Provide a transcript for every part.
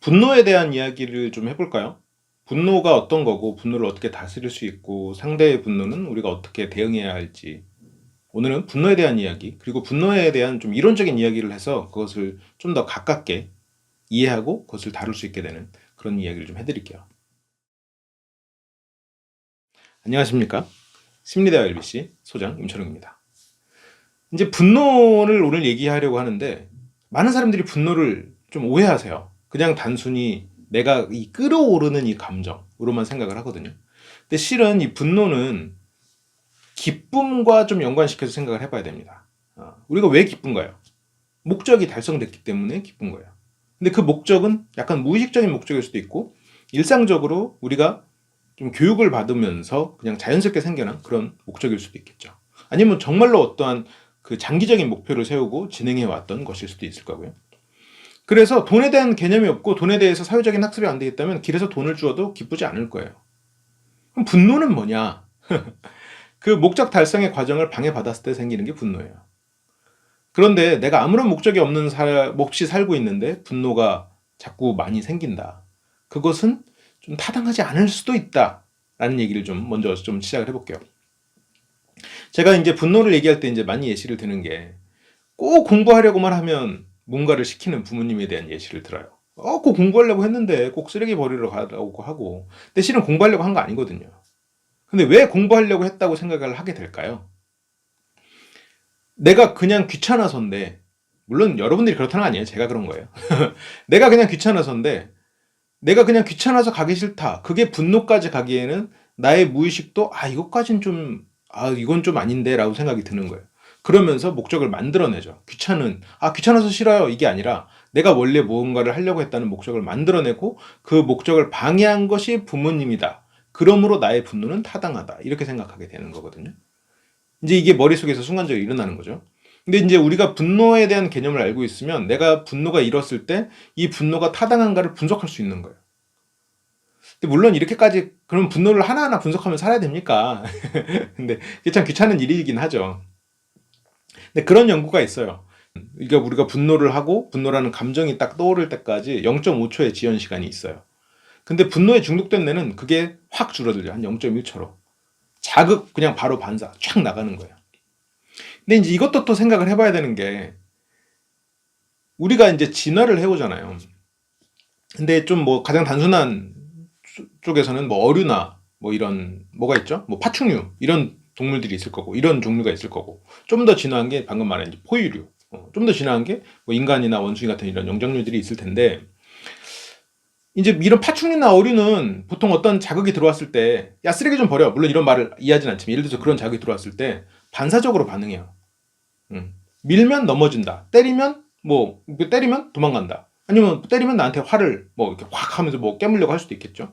분노에 대한 이야기를 좀 해볼까요? 분노가 어떤 거고, 분노를 어떻게 다스릴 수 있고, 상대의 분노는 우리가 어떻게 대응해야 할지. 오늘은 분노에 대한 이야기, 그리고 분노에 대한 좀 이론적인 이야기를 해서 그것을 좀 더 가깝게 이해하고 그것을 다룰 수 있게 되는 그런 이야기를 좀 해드릴게요. 안녕하십니까? 심리대화 LBC 소장 임철웅입니다. 이제 분노를 오늘 얘기하려고 하는데, 많은 사람들이 분노를 좀 오해하세요. 그냥 단순히 내가 이 끌어오르는 이 감정으로만 생각을 하거든요. 근데 실은 이 분노는 기쁨과 좀 연관시켜서 생각을 해봐야 됩니다. 우리가 왜 기쁜가요? 목적이 달성됐기 때문에 기쁜 거예요. 근데 그 목적은 약간 무의식적인 목적일 수도 있고, 일상적으로 우리가 좀 교육을 받으면서 그냥 자연스럽게 생겨난 그런 목적일 수도 있겠죠. 아니면 정말로 어떠한 그 장기적인 목표를 세우고 진행해 왔던 것일 수도 있을 거고요. 그래서 돈에 대한 개념이 없고 돈에 대해서 사회적인 학습이 안 되겠다면 길에서 돈을 주어도 기쁘지 않을 거예요. 그럼 분노는 뭐냐? 그 목적 달성의 과정을 방해받았을 때 생기는 게 분노예요. 그런데 내가 아무런 목적이 없는 몫이 살고 있는데 분노가 자꾸 많이 생긴다. 그것은 좀 타당하지 않을 수도 있다. 라는 얘기를 좀 먼저 좀 시작을 해볼게요. 제가 이제 분노를 얘기할 때 이제 많이 예시를 드는 게, 꼭 공부하려고만 하면 뭔가를 시키는 부모님에 대한 예시를 들어요. 꼭 공부하려고 했는데 꼭 쓰레기 버리러 가라고 하고. 근데 실은 공부하려고 한 거 아니거든요. 근데 왜 공부하려고 했다고 생각을 하게 될까요? 내가 그냥 귀찮아서인데, 물론 여러분들이 그렇다는 거 아니에요. 제가 그런 거예요. 내가 그냥 귀찮아서인데, 내가 그냥 귀찮아서 가기 싫다. 그게 분노까지 가기에는 나의 무의식도 이것까진 좀, 이건 좀 아닌데 라고 생각이 드는 거예요. 그러면서 목적을 만들어내죠. 귀찮아서 싫어요. 이게 아니라 내가 원래 무언가를 하려고 했다는 목적을 만들어내고 그 목적을 방해한 것이 부모님이다. 그러므로 나의 분노는 타당하다. 이렇게 생각하게 되는 거거든요. 이제 이게 머릿속에서 순간적으로 일어나는 거죠. 근데 이제 우리가 분노에 대한 개념을 알고 있으면 내가 분노가 일었을 때 이 분노가 타당한가를 분석할 수 있는 거예요. 근데 물론 이렇게까지 그럼 분노를 하나하나 분석하면 살아야 됩니까? 근데 이게 참 귀찮은 일이긴 하죠. 근데 그런 연구가 있어요. 그러니까 우리가 분노를 하고 분노라는 감정이 딱 떠오를 때까지 0.5초의 지연 시간이 있어요. 근데 분노에 중독된 뇌는 그게 확 줄어들죠. 한 0.1초로. 자극 그냥 바로 반사 쫙 나가는 거예요. 근데 이제 이것도 또 생각을 해봐야 되는 게, 우리가 이제 진화를 해오잖아요. 근데 좀 뭐 가장 단순한 쪽에서는 뭐 어류나 뭐 이런 뭐가 있죠? 뭐 파충류 이런 동물들이 있을 거고 이런 종류가 있을 거고, 좀 더 진화한 게 방금 말한 포유류, 좀 더 진화한 게 뭐 인간이나 원숭이 같은 이런 영장류들이 있을 텐데, 이제 이런 파충류나 어류는 보통 어떤 자극이 들어왔을 때 야 쓰레기 좀 버려, 물론 이런 말을 이해하진 않지만 예를 들어서 그런 자극이 들어왔을 때 반사적으로 반응해요. 밀면 넘어진다. 때리면 도망간다. 아니면 때리면 나한테 화를 뭐 이렇게 확 하면서 뭐 깨물려고 할 수도 있겠죠.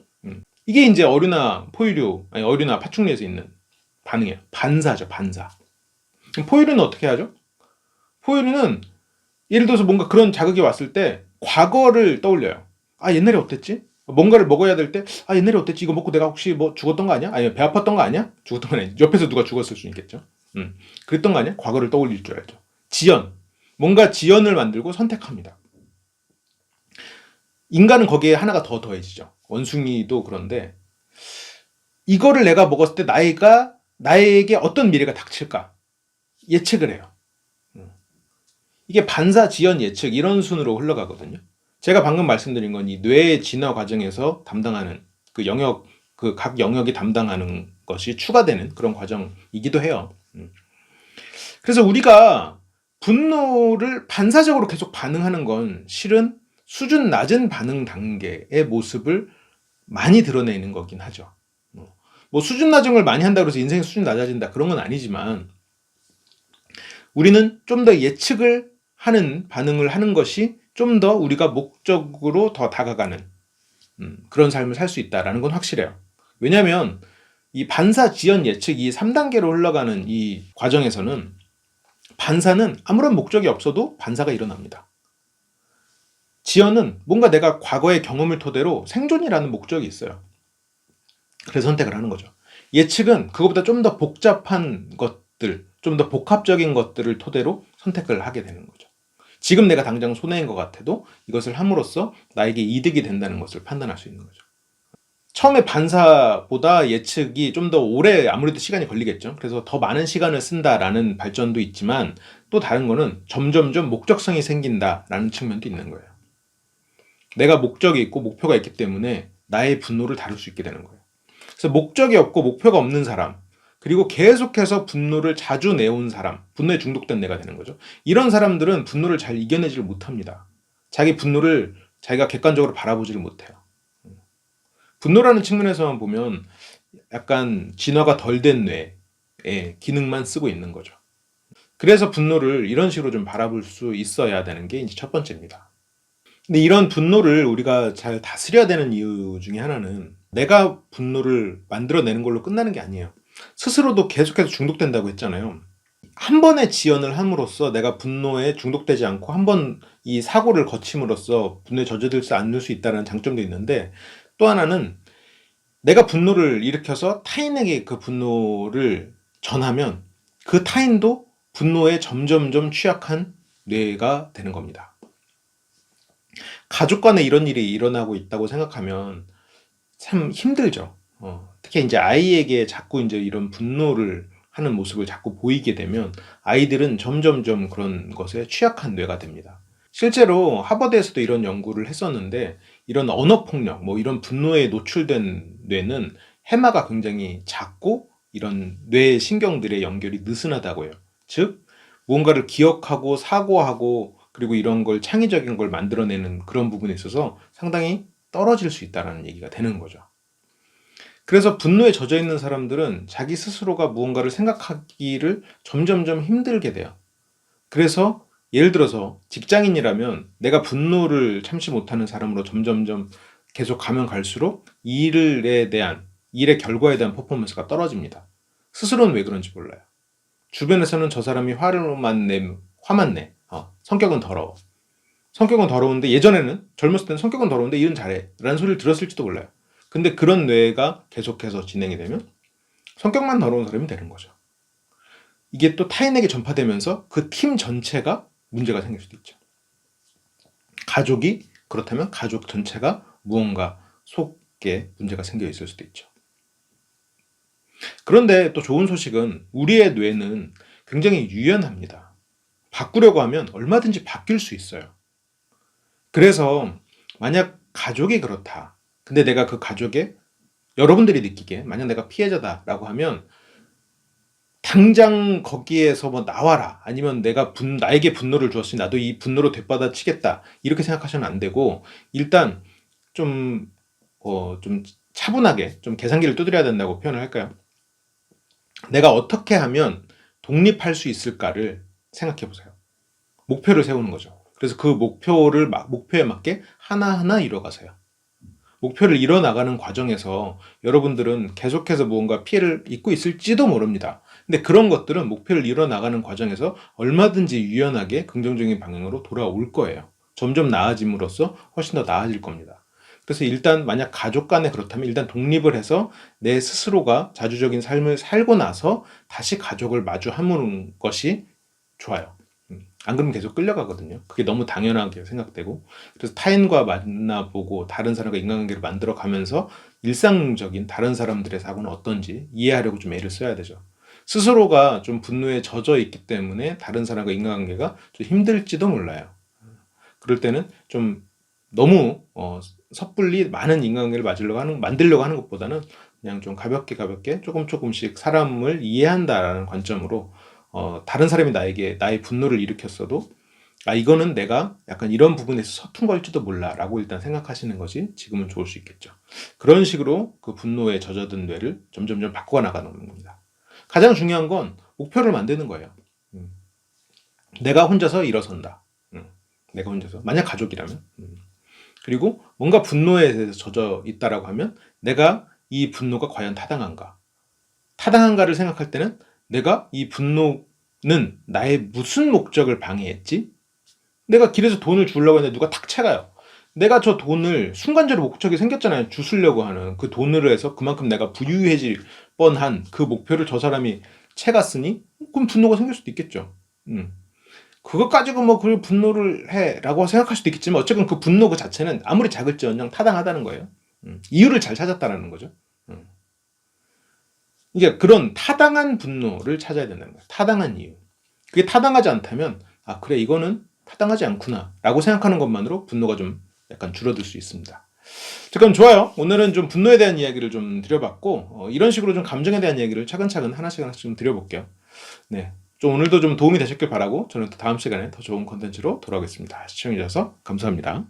이게 이제 어류나 포유류, 아니 어류나 파충류에서 있는 반응이에요. 반사죠, 반사. 그럼 포유류는 어떻게 하죠? 포유류는 예를 들어서 뭔가 그런 자극이 왔을 때 과거를 떠올려요. 옛날에 어땠지? 뭔가를 먹어야 될 때, 옛날에 어땠지? 이거 먹고 내가 혹시 뭐 죽었던 거 아니야? 아니면 배 아팠던 거 아니야? 죽었던 거 아니야? 옆에서 누가 죽었을 수 있겠죠. 그랬던 거 아니야? 과거를 떠올릴 줄 알죠. 지연. 뭔가 지연을 만들고 선택합니다. 인간은 거기에 하나가 더 더해지죠. 원숭이도 그런데, 이거를 내가 먹었을 때 나에게 어떤 미래가 닥칠까? 예측을 해요. 이게 반사, 지연, 예측 이런 순으로 흘러가거든요. 제가 방금 말씀드린 건 이 뇌의 진화 과정에서 담당하는 그 영역, 그 각 영역이 담당하는 것이 추가되는 그런 과정이기도 해요. 그래서 우리가 분노를 반사적으로 계속 반응하는 건 실은 수준 낮은 반응 단계의 모습을 많이 드러내는 거긴 하죠. 뭐 수준 낮은 걸 많이 한다고 해서 인생의 수준이 낮아진다 그런 건 아니지만, 우리는 좀 더 예측을 하는 반응을 하는 것이 좀 더 우리가 목적으로 더 다가가는 그런 삶을 살 수 있다는 건 확실해요. 왜냐하면 이 반사, 지연, 예측 이 3단계로 흘러가는 이 과정에서는 반사는 아무런 목적이 없어도 반사가 일어납니다. 지연은 뭔가 내가 과거의 경험을 토대로 생존이라는 목적이 있어요. 그래서 선택을 하는 거죠. 예측은 그것보다 좀 더 복잡한 것들, 좀 더 복합적인 것들을 토대로 선택을 하게 되는 거죠. 지금 내가 당장 손해인 것 같아도 이것을 함으로써 나에게 이득이 된다는 것을 판단할 수 있는 거죠. 처음에 반사보다 예측이 좀 더 오래 아무래도 시간이 걸리겠죠. 그래서 더 많은 시간을 쓴다라는 발전도 있지만 또 다른 거는 점점점 목적성이 생긴다라는 측면도 있는 거예요. 내가 목적이 있고 목표가 있기 때문에 나의 분노를 다룰 수 있게 되는 거예요. 그래서 목적이 없고 목표가 없는 사람, 그리고 계속해서 분노를 자주 내온 사람, 분노에 중독된 내가 되는 거죠. 이런 사람들은 분노를 잘 이겨내지를 못합니다. 자기 분노를 자기가 객관적으로 바라보지를 못해요. 분노라는 측면에서만 보면 약간 진화가 덜 된 뇌의 기능만 쓰고 있는 거죠. 그래서 분노를 이런 식으로 좀 바라볼 수 있어야 되는 게 이제 첫 번째입니다. 근데 이런 분노를 우리가 잘 다스려야 되는 이유 중에 하나는 내가 분노를 만들어내는 걸로 끝나는 게 아니에요. 스스로도 계속해서 중독된다고 했잖아요. 한 번의 지연을 함으로써 내가 분노에 중독되지 않고 한 번 이 사고를 거침으로써 분노에 젖어들지 않을 수 있다는 장점도 있는데, 또 하나는 내가 분노를 일으켜서 타인에게 그 분노를 전하면 그 타인도 분노에 점점점 취약한 뇌가 되는 겁니다. 가족 간에 이런 일이 일어나고 있다고 생각하면 참 힘들죠. 특히 이제 아이에게 자꾸 이제 이런 분노를 하는 모습을 자꾸 보이게 되면 아이들은 점점점 그런 것에 취약한 뇌가 됩니다. 실제로 하버드에서도 이런 연구를 했었는데, 이런 언어폭력, 뭐 이런 분노에 노출된 뇌는 해마가 굉장히 작고 이런 뇌 신경들의 연결이 느슨하다고 해요. 즉, 무언가를 기억하고 사고하고 그리고 이런 걸 창의적인 걸 만들어내는 그런 부분에 있어서 상당히 떨어질 수 있다는 얘기가 되는 거죠. 그래서 분노에 젖어 있는 사람들은 자기 스스로가 무언가를 생각하기를 점점점 힘들게 돼요. 그래서 예를 들어서 직장인이라면 내가 분노를 참지 못하는 사람으로 점점점 계속 가면 갈수록 일의 결과에 대한 퍼포먼스가 떨어집니다. 스스로는 왜 그런지 몰라요. 주변에서는 저 사람이 화만 내. 성격은 더러워. 성격은 더러운데, 예전에는 젊었을 때는 성격은 더러운데 일은 잘해 라는 소리를 들었을지도 몰라요. 근데 그런 뇌가 계속해서 진행이 되면 성격만 더러운 사람이 되는 거죠. 이게 또 타인에게 전파되면서 그 팀 전체가 문제가 생길 수도 있죠. 가족이 그렇다면 가족 전체가 무언가 속에 문제가 생겨 있을 수도 있죠. 그런데 또 좋은 소식은 우리의 뇌는 굉장히 유연합니다. 바꾸려고 하면 얼마든지 바뀔 수 있어요. 그래서 만약 가족이 그렇다. 근데 내가 그 가족에, 여러분들이 느끼기에 만약 내가 피해자다라고 하면 당장 거기에서 뭐 나와라, 아니면 나에게 분노를 주었으니 나도 이 분노로 되받아치겠다, 이렇게 생각하시면 안 되고, 일단 좀 차분하게 좀 계산기를 두드려야 된다고 표현을 할까요? 내가 어떻게 하면 독립할 수 있을까를 생각해 보세요. 목표를 세우는 거죠. 그래서 그 목표에 맞게 하나하나 이뤄가세요. 목표를 이뤄나가는 과정에서 여러분들은 계속해서 무언가 피해를 입고 있을지도 모릅니다. 근데 그런 것들은 목표를 이뤄나가는 과정에서 얼마든지 유연하게 긍정적인 방향으로 돌아올 거예요. 점점 나아짐으로써 훨씬 더 나아질 겁니다. 그래서 일단 만약 가족 간에 그렇다면 일단 독립을 해서 내 스스로가 자주적인 삶을 살고 나서 다시 가족을 마주하는 것이 좋아요. 안 그러면 계속 끌려가거든요. 그게 너무 당연하게 생각되고, 그래서 타인과 만나보고 다른 사람과 인간관계를 만들어가면서 일상적인 다른 사람들의 사고는 어떤지 이해하려고 좀 애를 써야 되죠. 스스로가 좀 분노에 젖어 있기 때문에 다른 사람과 인간관계가 좀 힘들지도 몰라요. 그럴 때는 좀 너무 섣불리 많은 인간관계를 만들려고 하는 것보다는 그냥 좀 가볍게 조금씩 사람을 이해한다라는 관점으로 다른 사람이 나의 분노를 일으켰어도 이거는 내가 약간 이런 부분에서 서툰 걸지도 몰라 라고 일단 생각하시는 것이 지금은 좋을 수 있겠죠. 그런 식으로 그 분노에 젖어든 뇌를 점점점 바꿔 나가는 겁니다. 가장 중요한 건 목표를 만드는 거예요. 내가 혼자서 일어선다. 내가 혼자서, 만약 가족이라면, 그리고 뭔가 분노에 대해서 젖어 있다라고 하면 내가 이 분노가 과연 타당한가를 생각할 때는 내가 이 분노는 나의 무슨 목적을 방해했지? 내가 길에서 돈을 주려고 했는데 누가 탁 채가요. 내가 저 돈을 순간적으로 목적이 생겼잖아요. 주스려고 하는 그 돈으로 해서 그만큼 내가 부유해질 뻔한 그 목표를 저 사람이 채갔으니 그럼 분노가 생길 수도 있겠죠. 그것 가지고 뭐 그 분노를 해라고 생각할 수도 있겠지만 어쨌든 그 분노 그 자체는 아무리 작을지언정 타당하다는 거예요. 이유를 잘 찾았다라는 거죠. 이게 그런 타당한 분노를 찾아야 된다는 거예요. 타당한 이유. 그게 타당하지 않다면 아 그래 이거는 타당하지 않구나 라고 생각하는 것만으로 분노가 좀 약간 줄어들 수 있습니다. 자, 그럼 좋아요. 오늘은 좀 분노에 대한 이야기를 좀 드려봤고 이런 식으로 좀 감정에 대한 이야기를 차근차근 하나씩 좀 드려볼게요. 네, 좀 오늘도 좀 도움이 되셨길 바라고 저는 또 다음 시간에 더 좋은 컨텐츠로 돌아오겠습니다. 시청해주셔서 감사합니다.